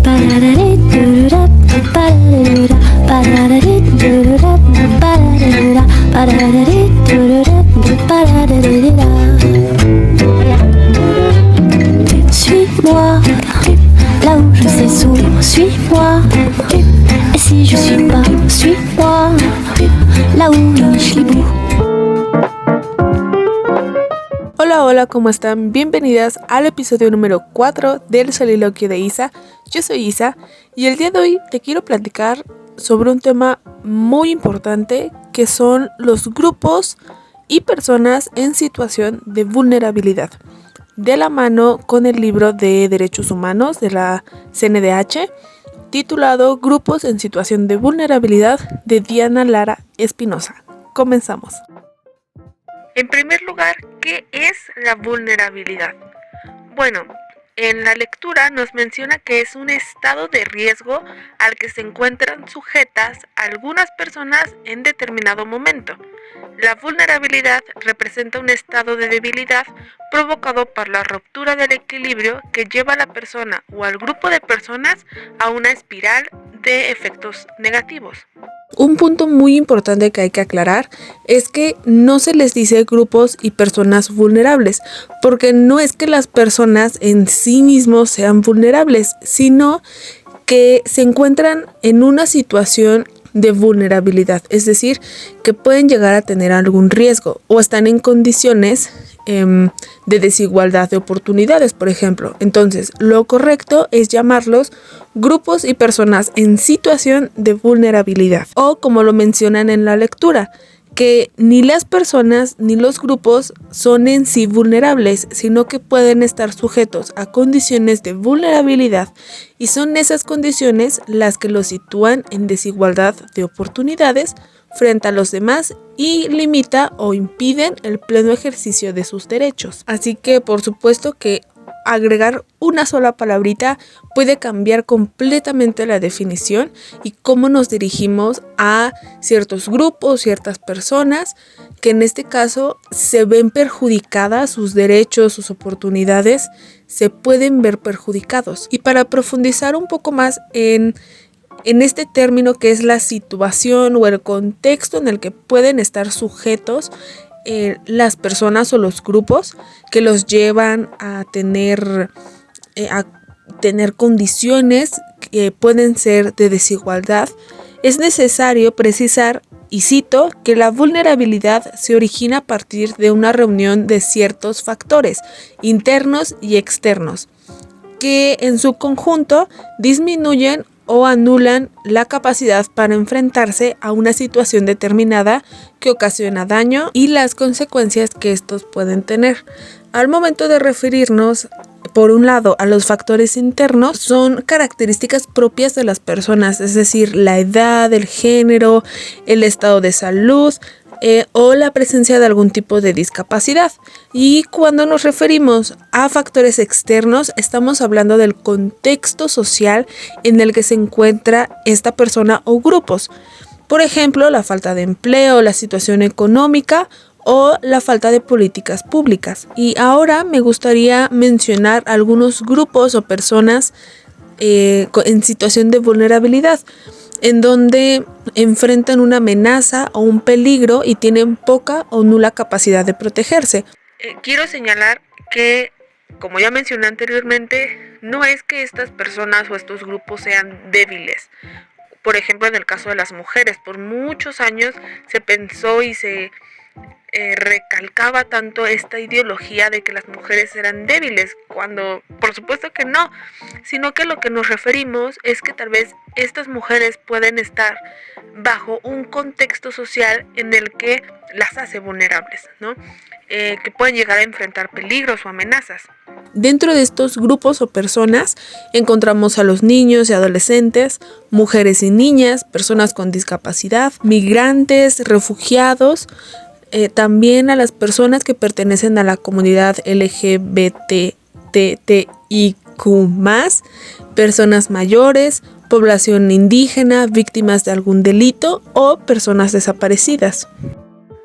Suis-moi, là où je sais sourire, suis-moi. Et si je suis pas, suis-moi, là où je libou. Hola, ¿cómo están? Bienvenidas al episodio número 4 del Soliloquio de Isa. Yo soy Isa y el día de hoy te quiero platicar sobre un tema muy importante que son los grupos y personas en situación de vulnerabilidad, de la mano con el libro de Derechos Humanos de la CNDH, titulado Grupos en situación de vulnerabilidad, de Diana Lara Espinosa. Comenzamos. En primer lugar, ¿qué es la vulnerabilidad? Bueno, en la lectura nos menciona que es un estado de riesgo al que se encuentran sujetas algunas personas en determinado momento. La vulnerabilidad representa un estado de debilidad provocado por la ruptura del equilibrio que lleva a la persona o al grupo de personas a una espiral de efectos negativos. Un punto muy importante que hay que aclarar es que no se les dice grupos y personas vulnerables, porque no es que las personas en sí mismos sean vulnerables, sino que se encuentran en una situación de vulnerabilidad, es decir, que pueden llegar a tener algún riesgo o están en condiciones de desigualdad de oportunidades, por ejemplo. Entonces, lo correcto es llamarlos grupos y personas en situación de vulnerabilidad, o como lo mencionan en la lectura, que ni las personas ni los grupos son en sí vulnerables, sino que pueden estar sujetos a condiciones de vulnerabilidad y son esas condiciones las que los sitúan en desigualdad de oportunidades frente a los demás y limita o impiden el pleno ejercicio de sus derechos. Así que por supuesto que agregar una sola palabrita puede cambiar completamente la definición y cómo nos dirigimos a ciertos grupos, ciertas personas que en este caso se ven perjudicadas, sus derechos, sus oportunidades se pueden ver perjudicados. Y para profundizar un poco más en este término que es la situación o el contexto en el que pueden estar sujetos las personas o los grupos que los llevan a tener condiciones que pueden ser de desigualdad, es necesario precisar, y cito, que la vulnerabilidad se origina a partir de una reunión de ciertos factores internos y externos que en su conjunto disminuyen o anulan la capacidad para enfrentarse a una situación determinada que ocasiona daño y las consecuencias que estos pueden tener. Al momento de referirnos, por un lado, a los factores internos, son características propias de las personas, es decir, la edad, el género, el estado de salud, o la presencia de algún tipo de discapacidad. Y cuando nos referimos a factores externos, estamos hablando del contexto social en el que se encuentra esta persona o grupos. Por ejemplo, la falta de empleo, la situación económica o la falta de políticas públicas. Y ahora me gustaría mencionar algunos grupos o personas en situación de vulnerabilidad, en donde enfrentan una amenaza o un peligro y tienen poca o nula capacidad de protegerse. Quiero señalar que, como ya mencioné anteriormente, no es que estas personas o estos grupos sean débiles. Por ejemplo, en el caso de las mujeres, por muchos años se pensó y se recalcaba tanto esta ideología de que las mujeres eran débiles, cuando por supuesto que no, sino que lo que nos referimos es que tal vez estas mujeres pueden estar bajo un contexto social en el que las hace vulnerables, ¿no? Que pueden llegar a enfrentar peligros o amenazas. Dentro de estos grupos o personas encontramos a los niños y adolescentes, mujeres y niñas, personas con discapacidad, migrantes, refugiados, también a las personas que pertenecen a la comunidad LGBTTIQ+, personas mayores, población indígena, víctimas de algún delito o personas desaparecidas.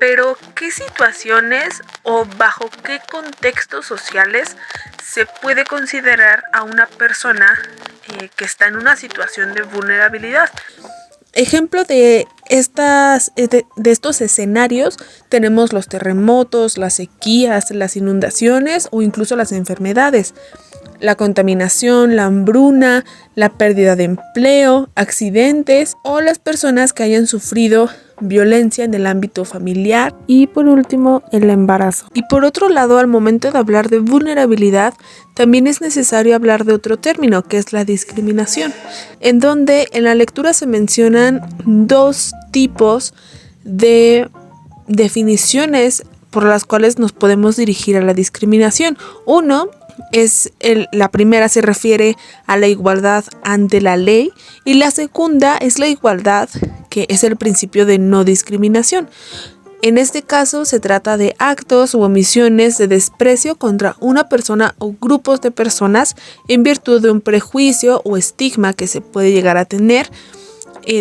Pero, ¿qué situaciones o bajo qué contextos sociales se puede considerar a una persona que está en una situación de vulnerabilidad? Ejemplo de estos escenarios tenemos los terremotos, las sequías, las inundaciones o incluso las enfermedades, la contaminación, la hambruna, la pérdida de empleo, accidentes o las personas que hayan sufrido violencia en el ámbito familiar y por último el embarazo. Y por otro lado, al momento de hablar de vulnerabilidad, también es necesario hablar de otro término que es la discriminación, en donde en la lectura se mencionan dos tipos de definiciones por las cuales nos podemos dirigir a la discriminación. Uno es la primera se refiere a la igualdad ante la ley y la segunda es la igualdad, que es el principio de no discriminación. En este caso se trata de actos u omisiones de desprecio contra una persona o grupos de personas en virtud de un prejuicio o estigma que se puede llegar a tener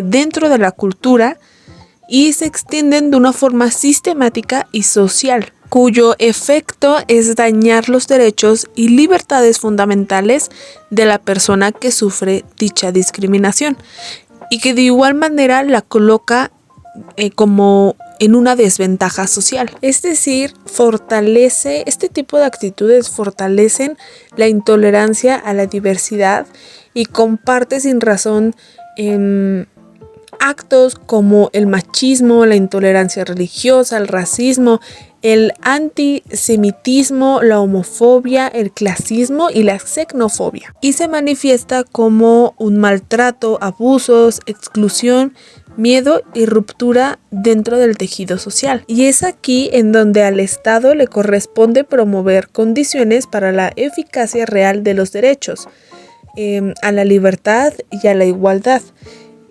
dentro de la cultura y se extienden de una forma sistemática y social, cuyo efecto es dañar los derechos y libertades fundamentales de la persona que sufre dicha discriminación y que de igual manera la coloca como en una desventaja social. Es decir, este tipo de actitudes fortalecen la intolerancia a la diversidad y comparte sin razón actos como el machismo, la intolerancia religiosa, el racismo, el antisemitismo, la homofobia, el clasismo y la xenofobia. Y se manifiesta como un maltrato, abusos, exclusión, miedo y ruptura dentro del tejido social. Y es aquí en donde al Estado le corresponde promover condiciones para la eficacia real de los derechos, a la libertad y a la igualdad.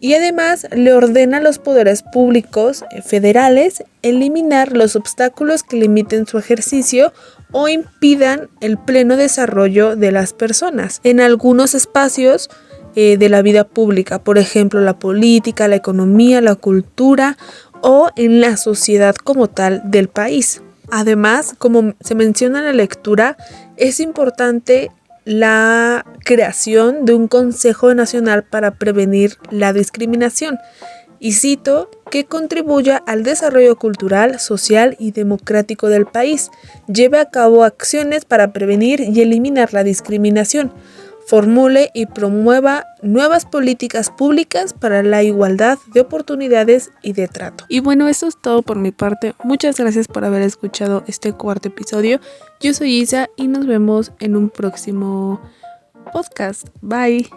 Y además le ordena a los poderes públicos federales eliminar los obstáculos que limiten su ejercicio o impidan el pleno desarrollo de las personas en algunos espacios de la vida pública, por ejemplo la política, la economía, la cultura o en la sociedad como tal del país. Además, como se menciona en la lectura, es importante la creación de un Consejo Nacional para prevenir la discriminación, y cito, que contribuya al desarrollo cultural, social y democrático del país, lleve a cabo acciones para prevenir y eliminar la discriminación, formule y promueva nuevas políticas públicas para la igualdad de oportunidades y de trato. Y bueno, eso es todo por mi parte. Muchas gracias por haber escuchado este cuarto episodio. Yo soy Isa y nos vemos en un próximo podcast. Bye.